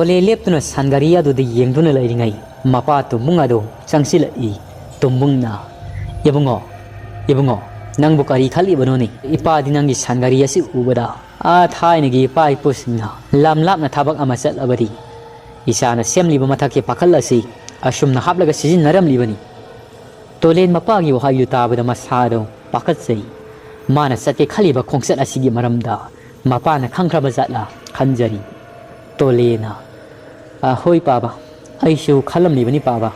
Tole leptuna sangari aduda yengduna lairingai mapa tumbung ado changsilai tumbungna ibungo ibungo nangbu kari khali banoni ipa dinangi sangari asi ubada a thainagi ipa ipusna lamlapna thabak ama chatlabadi isana semliba mathaki pakhal asi asumna haplaga sizinnaram libani tolen mapagi wahayu tabada masado pakhatsei mana satke khaliba khongsat asigi maramda mapana khangkraba zatla khanjari tolena hoi paba aishu khalam libani paba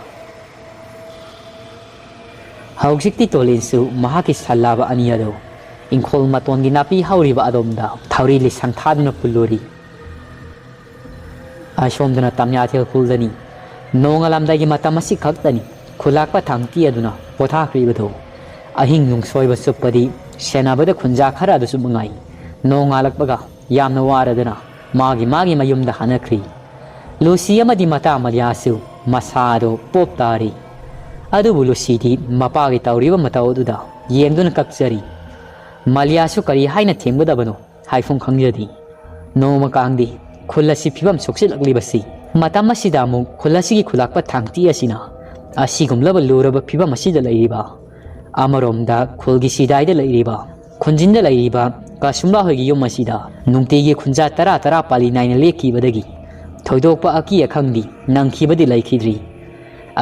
haujikti tolen su mahaki salaba aniyado inkhol matongi napi hauriba adomda thauri li sangthadna pulori ashomdana tamya thel khulani nongalamdagi matamasi khaktani khulakpa thangti aduna potha kribado ahing nung soiba supadi senabada khunja khara adu mangai nongalakpaga yamna waradana magi mayumda hanakri lucy amadi mata malyasu masado poptari adubu lucy di mapagi tawriba matawduda yengduna kapsari malyasu kari haina thembadabano haifung khangjadi noma kangdi khulasi phibam soksilakli matam asida mu khulasi gi khulakpa thangti asina asigumlaba luraba phibam asida lairiba amaromda khulgi sidaida lairiba khunjinda lairiba kasumla hoigi yom asida nungtegi khunja tara pali naina leki badagi thoidokpa aki akhangdi nangkhibadi laikhidri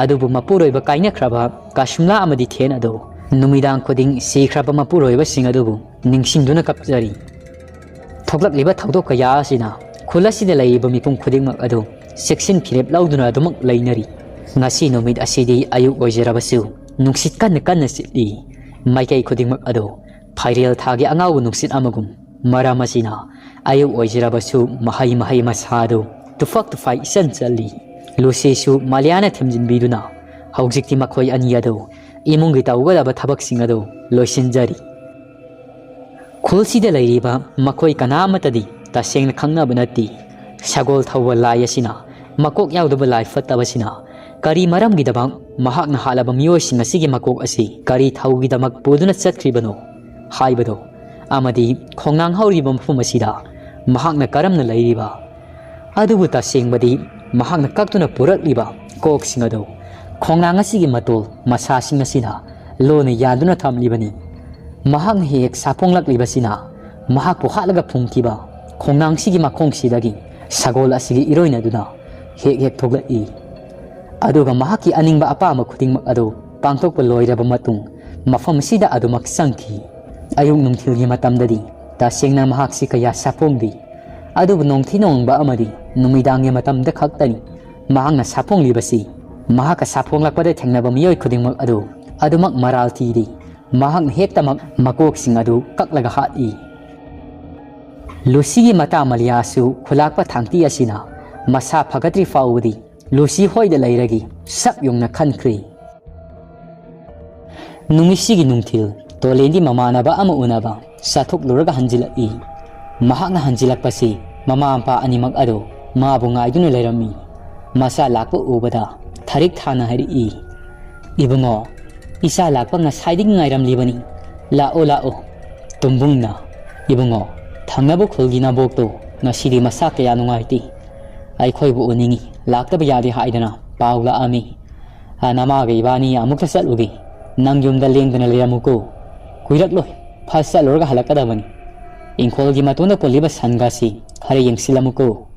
adubu mapuroiba kaina khraba kasumla amadi then ado numidang khoding sikhraba mapuroiba singadubu ningsingduna kapjari thoklakliba thodok kaya asina khulasi laiba mipum khudingmak ado section phirep lauduna adumak lainari ngasi numid asidi ayuk oijerabasu nungsit kan sitli maikai khudingmak ado phairel thagi angau nungsit amagum maramasina ayuk oijerabasu mahai masado tufak tufai isan chali lucy su maliana themjin biduna haujikti makhoi aniyado imungi tawgadaba thabak singado loisinjari khulsida lairiba makhoi kanamatadi tasengna khangnaba nati sagol thawwa lai asina makok yaudaba lai fattabasina kari maramgi dabang mahakna halaba miyoi sing asigi makok asi kari thawgi damak puduna chatkribano haibado amadi khongnang hauriba mafum asida mahakna karamna lairiba adubu tasengbadi mahakna kaktuna purakliba kok singado khongnang asigi matol masa sing asina lona yaduna thamlibani mahakna hek saponglaklibasina mahakpu halaga phungkiba khongnang sigi makhong sidagi sagol asigi iroina duna hek thoglai aduga mahaki aningba apama khudingmak ado pangthokpa loiraba matung mafam sida adumak sangki ayung nungthilgi matamdadi tasengna mahak si kaya sapongdi adubu nongthi nongba amadi numidangya matamda khaktani mahakna saponglibasi mahaka saponglakpada thengnaba miyoi khudingmak ado adumak maraltidi mahakna hektamak makok sing adu kaklaga hati lucy gi mata maliasu khulakpa thangti asina masa phagatri faudi lucy hoida lairagi sak yongna khankhri numisi gi nungthil tolendi mamanaba ama unaba sathok luraga hanjilai mahakna hanjilakpasi mama ampa animak ado mabu ngaiduna lairami masa lakpa ubada tharik thana hari ibungo isa lakpa ngasaiding ngairam libani lao tumbungna ibungo thangnabu khulgina bokto ngasidi masa kaya nungaiti aikhoibu uningi laktaba yadi haidana paula ami anama ibani amukta satlugi nangyumda lengdana leyamuko kuirakloi phasa lorga halakadabani inkolgi matunda poliba sangasi hare yengsilamuko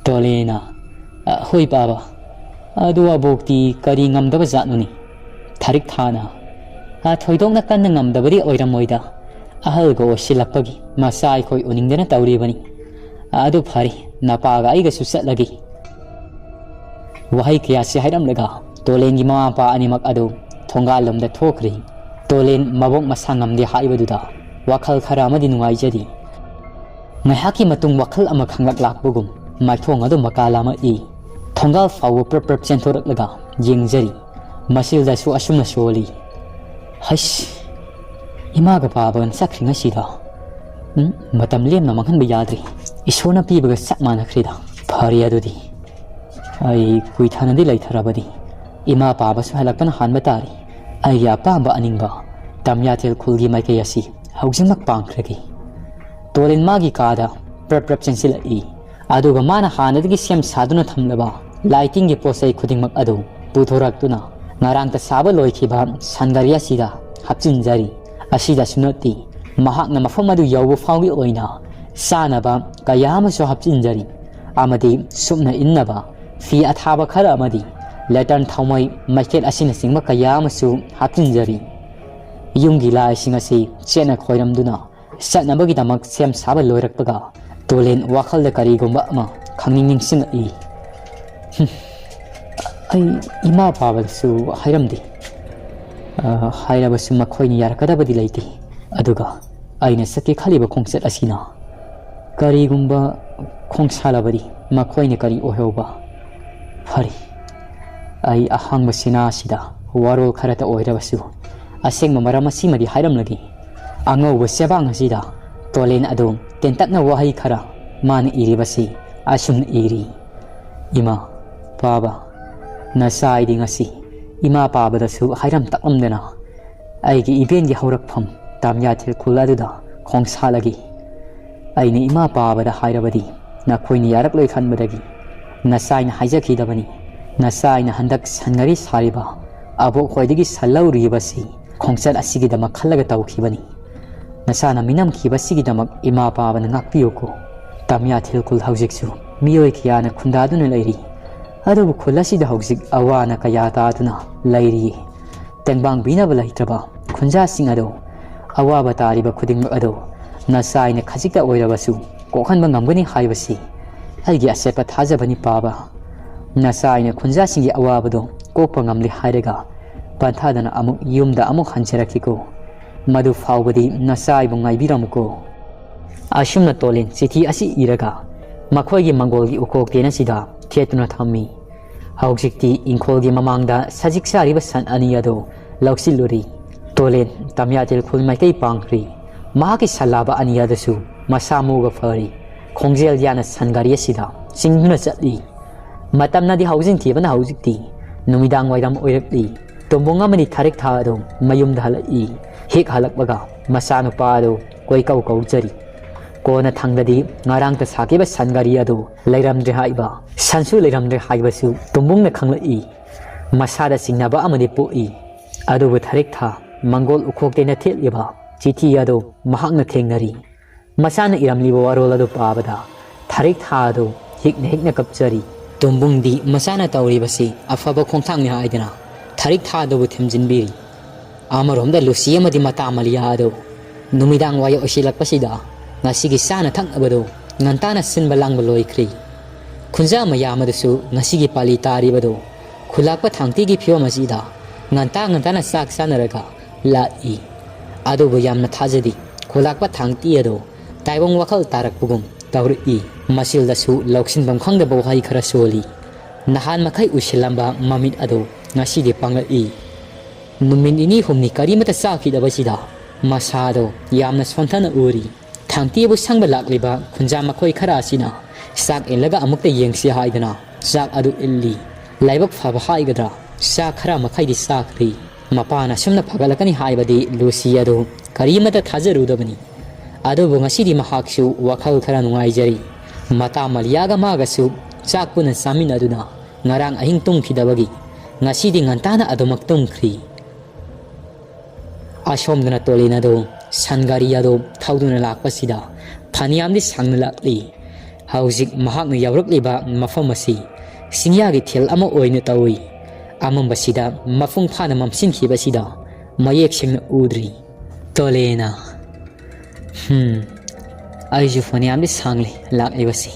tolena hoi baba adua bokti kari ngamdaba zatnuni tharik thana thoidokna kanna ngamdabari oiramoida ahalgo silakpagi masai khoi uningdana tawribani adu phari napaga aiga susatlagi wahai kya se hairam laga tolengi mama pa animak adu thongalomda thokri tolen mabok masangamdi haibaduda wakhal khara amadi nungai jadi ngahaki matung wakhal ama khanglak lakbugum maithong adu makalama thongal fawo prap chentorak laga yengjari masilda su asumna soli haish imaga paban sakringa sida matam lemna manghan biyadri isona pibaga sakmana khrida phari adudi ai kuithanadi laitharabadi ima paba su halakpan hanba tari ai ya pamba aningba tamyatel khulgi maike yasi haujingmak pangkhragi tolen magi kada prap chensilai अदुगा माना हानदगी same सादुना थमलबा lighting गे पोसै खुदिंगमक अदु पुथोरक्तुना ngarangta saba loikhiba sangariya sida hapchinjari asida sunoti mahakna mafam adu yawbu fawgi oina sanaba kayama so hapchinjari amadi sumna innaba fi athaba khara amadi latan thaumai market asina singma kayama su hapchinjari yumgi lai singasi chena khoiramduna satnabagi damak sem saba loirakpaga tolen wakhalda karigomba ama khangning sin I ai ima pabalsu hairamdi hairabasu makhoini yarakadabadi leiti aduga aina sakki khaliba khongset asina karigumba khongsalabadi makhoini kari oheuba phari ai ahangba sina sida warol kharata oirabasu asengma maramasi madi hairamlagi angauba sebang sida tolen adum tentakna wahai khara man iribasi asum iri ima baba nasai dingasi ima pabadasu hairam takamdena aigi ibengi haurakpham tamya thil khuladuda khongsalagi aini ima pabada hairabadi nakhoini yarak loi khanbadagi nasai na haijaki dabani nasai na handak sangari sariba abo khoidigi salauribasi khongsat asigi dama khallaga tawkhibani nasana minam khibasigi damak ima pabana ngakpiyoko tamya thil khul haujiksu miyoi khiyana khundaduna leiri adubu khulasida haujik awana kaya taatuna leiri tengbang binaba leitraba khunja sing ado awaba tariba khuding ado nasai na khajika oirabasu kokhanba ngamgani haibasi aigi asepa thajabani paba nasai na khunja singi awabado kokpa ngamli hairega panthadana amuk yumda amuk hancherakiko madu fawbadi nasai bu ngaibiramuko ashumna tolen chithi asi iraga makhoigi mangolgi ukok tena sida thetuna thammi haujikti ingkholgi mamangda sajik sariba san aniyado lausiluri tolen tamyatel khulmai pangri mahaki salaba aniyadasu masamuga fari khongjel yana sangari sida singduna chatli matamna di haujing thibana haujikti numidang wairam oirakli tombonga mani tharik tha ado mayum dhalai hek halakbaga masanu pado koi kau kau chari kona thangdadi ngarang ta sakiba sangari ado leiramdre haiba sansu leiramdre haibasu tumbungna khanglai masada singnaba amadi poi adu bu tharik tha mangol ukhokte na theliba chithi ado mahakna thengnari masana iramliba warol ado pabada tharik tha ado hikna kapchari tumbungdi masana tawribasi afaba khongthangni haidana tharik tha ado bu themjinbiri amaromda lusi amadi mata maliya ado numidang waya osilakpasida ngasigi sana thaknabado ngantana sinba langba loikri khunja mayamadasu ngasigi pali taribado khulakpa thangtigi phiyomasida ngantana sak sanaraga lai adubu yamna thajadi khulakpa thangti ado taibong wakhal tarakpugum tawri masildasu loksinbam khangdaba wahai khara soli nahan makhai usilamba mamit ado ngasigi panglai numin ini humni karimata sakidabasida masado yamna sontana uri thangti bu sangba lakliba khunja makhoi khara asina sak elaga amukta yengsi haidana sak adu illi laibak phaba haigadra sak khara makhai di sakri mapana sumna phagalakani haibadi lusi adu karimata thajarudabani adu bu ngasidi mahaksu wakhal khara nungai jari mata maliyaga magasu sak puna samin aduna ngarang ahing tumkhidabagi ngasidi ngantana adumak tumkhri ashomdana tolina do sangari ado thauduna lakpasida phaniyamdi sangna lakli haujik mahakna yawrakliba mafam asi singyagi thel ama oina tawi amambasida mafung phana mamsin khibasida mayek singna udri tolena aiju phaniyamdi sangli lakibasi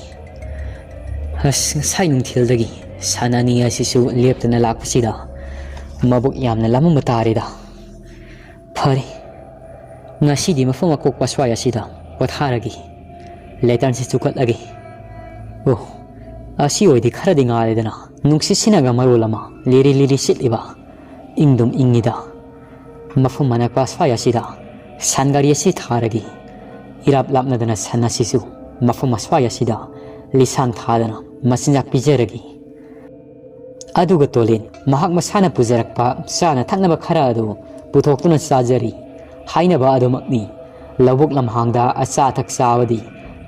has sainung thildagi sanani asisu leptana lakpasida mabuk yamna lamam tarida phari ngasidi mafam akok paswaya sida potharagi letan si chukat lagi oh asi oidi kharadi ngaledana nungsi sinaga marolama liri sitliba ingdum ingida mafam mana paswaya sida sangari si tharagi irap lapnadana sanasisu mafam aswaya sida lisan thadana masinjak pijeragi aduga tolen mahak masana pujarakpa sana thaknaba khara adu puthokuna sajari hainaba adumakni labuk lamhangda acha thak sawadi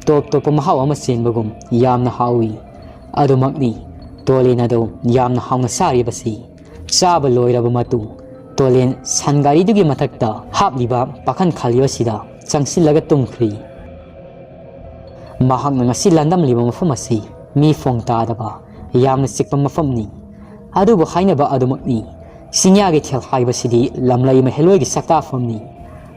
top top mahau ama senbagum yamna hawi adumakni tolen ado yamna hauna sari basi chaba loiraba matung tolen sangari dugi mathakta hapliba pakhan khaliwa sida changsilaga tumkhri mahak na ngasi landam liba mafam asi mi phong ta daba yamna sikpa mafam ni adubu haina ba adumakni sinya ge thel haiba sidi lamlai ma heloi gi sakta famni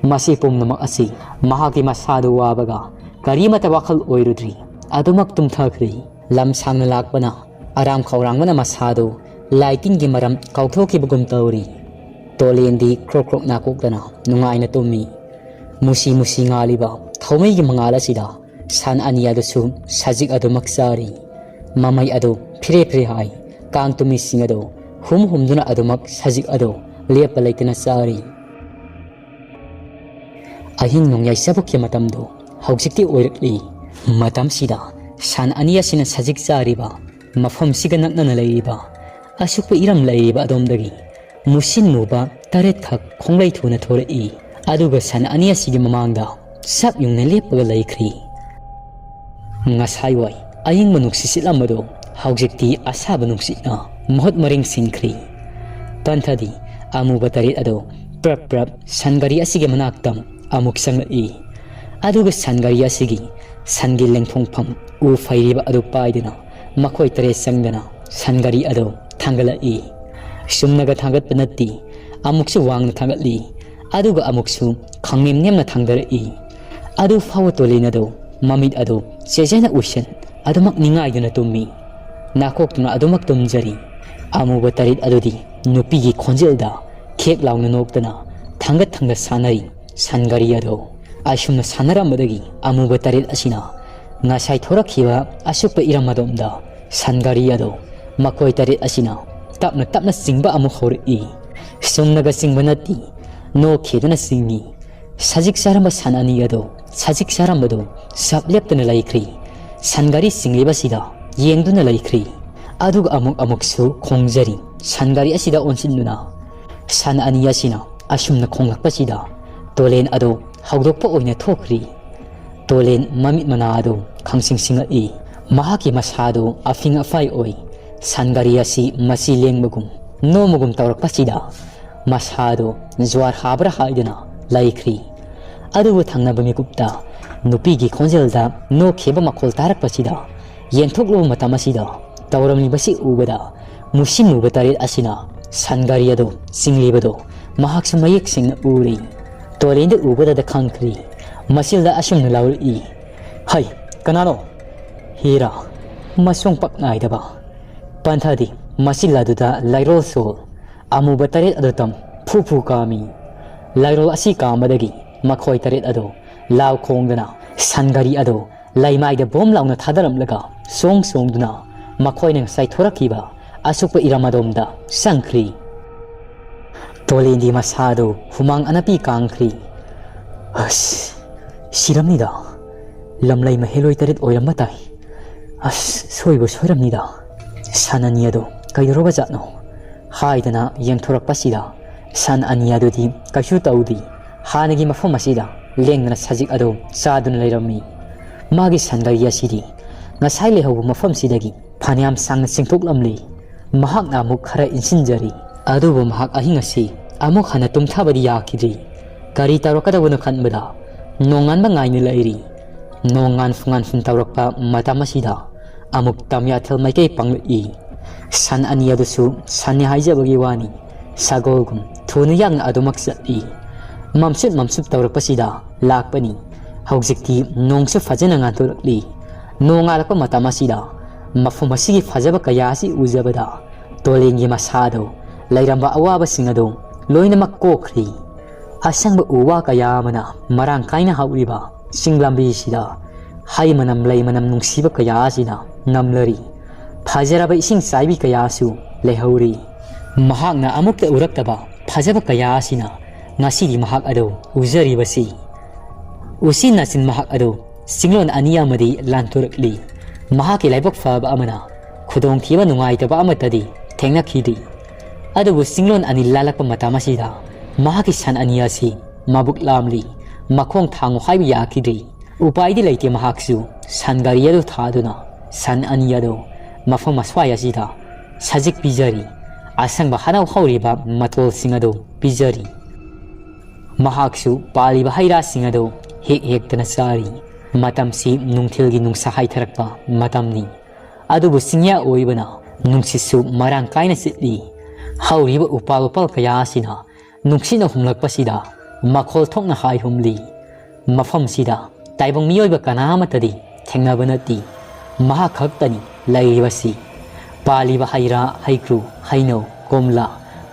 masi pum namak asi mahaki masadu wabaga karimata wakal oirudri adumak tum thakri lam sangna lakbana aram khawrangmana masadu lighting gi maram kauthoki bugum tawri tolendi krok krok na kokdana nungai na tummi musi musi ngaliba thomai gi mangala sida san ania do su sajik adumak sari mamai adu phire phire hai kang tumi singado hum duna adumak sajik ado lepa leitena sari ahin nong yai sabukya matamdo haujikti oirakli matam sida san ania sina sajik sariba mafam siga nakna leiba asukpa iram leiba adomdagi musin muba taret khak khonglai thuna thorei aduga san ania sigi mamangda sap yungna lepaga leikhri ngasai wai aying manuk sisilamado haujikti asaba nuksina mahot maring singkhri tanthadi amu batarit ado prap prap sangari asige manaktam amuk sangai aduga sangari asigi sangi lengphongpham u fairiba adu paidina makhoi tare sangdana sangari ado thangalai sumnaga thangat panati amuksu wangna thangatli aduga amuksu khangmim nemna thangdarai adu fawatolina do mamit ado sejena ushan adumak ningai duna tummi nakok tuna adumak tumjari amu batarit adudi nupi gi khonjelda khek launa noktana thangat thangda sanari sangari ado ashumna sanaramdagi amu batarit asina ngasai thorakhiba asukpa iramadomda sangari ado makoi tarit asina tapna tapna singba amu khori sumnaga singbanati no kheduna singi sajik saramba sanani ado sajik sarambado sapleptana laikri sangari singliba sida yengduna laikri aduga amuk su khongjari sangari asida onsinuna san ania sina ashumna khonglakpa sida tolen ado haudokpa oina thokri tolen mamit mana ado khangsing singai mahaki masado afing afai oi sangari asi masi lengmagum nomugum tawrakpa sida masado zwar habra haidana laikri adubu thangnaba mikupta nupigi khonjelda no kheba makhol tarakpa sida yenthoklo matamasida tawramni basi ubada musin ubatarit asina sangari ado singlibado mahak samayek singna uri tolende ubada da khangkri masilda asumna lauri hai kanano hira masung paknai daba panthadi masilla duda lairol sol amu batarit adotam phu kami lairol asi kamadagi makhoi tarit ado law khongdana sangari ado laimai da bom launa thadaram laga song duna makhoi nang sai thorakiba asukpa iramadomda sangkri tolendi masado humang anapi kangkri as siramnida lamlai maheloi tarit oiramatai as soibo soiramnida sananiado kayoroba jatno haidana yengthorakpa sida san aniado di kashu taudi hanagi mafam asida lengna sajik ado saduna leirami magi sangari asidi ngasai lehobu mafam sidagi phaniam sangna singthoklamli mahakna amuk khara insinjari adubu mahak ahing asi amuk hana tumthabadi yakidri kari tarokadabuna khanbada nongan ba ngaini lairi nongan fungan fun tawrakpa matamasida amuk tamya thel maikei pangli san ania dusu sanya haijabagi wani sagolgum thunu yang adumak sati mamsup tawrakpasida lakpani haujikti nongsu fajana ngantorli nongalakpa matamasida mafum asigi fajaba kayasi uzabada tolengi masado lairamba awaba singado loinamak kokhri asangba uwa kayamana marang kaina hauriba singlambi sida hai manam lei manam nungsiba kayasida namlari fajaraba ising saibi kayasu lehauri mahakna amukta uraktaba fajaba kayasina ngasidi mahak ado uzari basi usin nasin mahak ado singlon ania madi lanturakli mahaki laibok faba amana khudong thiba nungai taba amatadi thengna khidi adubu singlon ani lalakpa matamasida mahaki san ania si mabuk lamli makhong thangu haibi yakidri उपायदि लेते महाक्सु सन गारी अदु थादुना सन अनि अदु मफम अस्वाय असिदा सजिक पिजरी असंग हराव हौरिबा मतोल सिंह अदु पिजरी महाक्सु पालिबा हैरा सिंह अदु हेक हेक्तना सारी मतमसी नुंगथिलगी नुंगसा हाइथरकपा मतमनी अदुबु सिंहया ओइबना नुंगसिसु मरांग कायना सिटली हौरिबा उपाल उपाल कया सिना नुंगसिना हुमलकपसिदा मखोल थोकना हाय हुमली मफम सिदा ताइबंग मियोइबा कनामतदी थेंगनाबा नति महा खक्तनी लैरिबसी पालिबा हैरा हैक्रू हैनो कोमला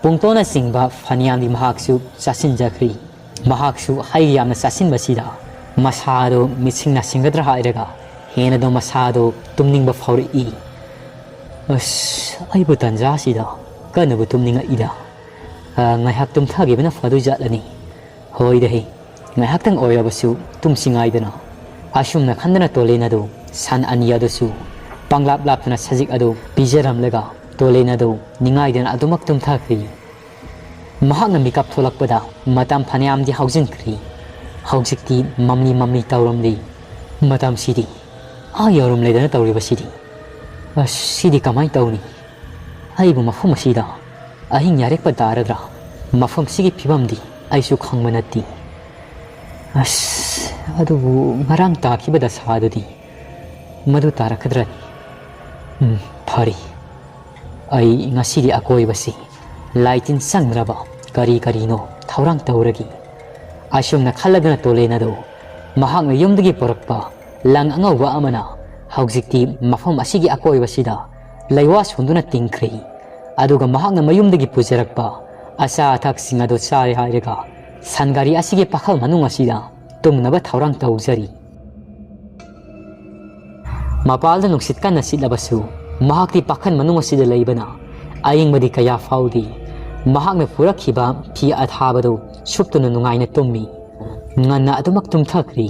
पुंगतोना सिंगबा फनियामदी महाक्सु चासिनजख्री महाक्सु हैयामना चासिनबसिदा मसादो मिसिंगना सिंगद्रा हाइरगा हेनदो मसादो तुमनिंगबा फाउरई अस आइबु तंजासिदा कनबु तुमनिंगा इदा ngaihak tumthagibana fadu jatlani hoidei ngaihaktang oirabasu tumsingaidana asumna khandana tolena do san ania dosu panglap lapna sajik ado pijaramlega tolena do ningaidana adumak tumthakri mahakna mikap tholakpada matam phaniam di haujin kri haujikti mamni tawramli matam sidi ayorum ledana tawribasidi sidi kamai tawni aibu mafum asida अहिंग यारेक पर दारद्रा मफम सिगी फिबमदी आइसु खंगमनती अस अदुबु ngरंग ताखिबदा सादुदी मदु तारखद्रनी फरी आई ngasiदी अकोइबसी लाइटिन संग्रबा करी करीनो थौरंग तौरगी आशुमना खलगना तोलेनादो महांग युमदगी पोरकपा lung अंगौबा अमना हौजिक्ति मफम असिगी अकोइबसीदा लैवास हुंदुना तिंख्री अदुगा महांगना मयुमदगी पुजरकपा असा अथाकसिंग अदो चारे हाइरगा सनगारी असिगे पाखल मनुंग असिदा तुमनबा थौरंग तौजरी मपालदा नुक्सित कन्ना सिटलबसु महाक्ति पाखल मनुंग असिदा लैबना अयिंगबदी कया फाउदी महाक्ना पुरखिबा फि अथाबदो सुप्तुना नुंगाइना तुम्मी ngana adumak tumthakri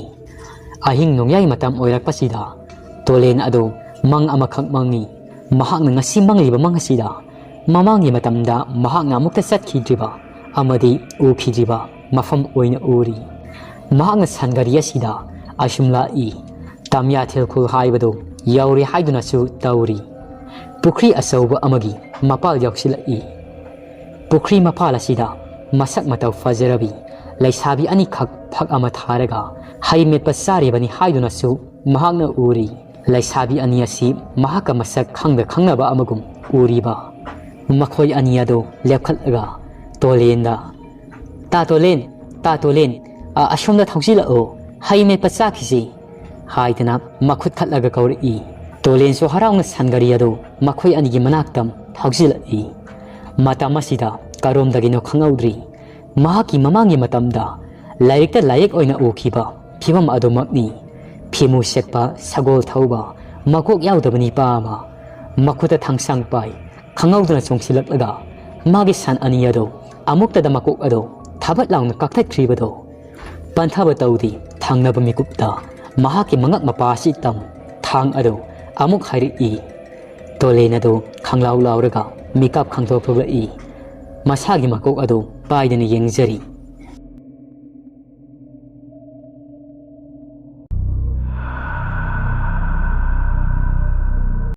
ahing nongyai matam oirakpasida tolen ado mang amakhak mangi mahakna ngasi mangliba mangasida mamangi matamda mahakna mukta satkidriba amadi ukidriba mafam oina uri mahakna sangariya sida ashumla i tamya thelkhul haibado yauri haiduna su tauri pukri asauba amagi mapal yaksila i pukri mapala sida masak mataw fajarabi laisabi ani khak phak ama tharaga haimet pasari bani haiduna su mahakna uri laisabi ani asi mahaka masak khangda khangnaba amagum uriba makhoi aniado lepkhalaga tolenda ta tolen ashomda thauxila o haimet pasakisi haidana makhut khatlaga kauri tolen so haraungna sangariado makhoi anigi manaktam thauxila i matamasida karomdagino khangaudri mahaki mamangi matamda laikta laik oina ukhiba phibam adomakni phimu sekpa sagol thauba makok yaudabani pama makuta thangsang pai khangaudna chongsilaklaga magi san aniyado amukta da makok ado thabat laungna kakthai kribado panthaba taudi thangnaba mikupta mahaki mangak mapasi tam thang ado amuk hairi i tolenado khanglau lauraga mikap khangtho phaba i masagi makok ado paidani yengjari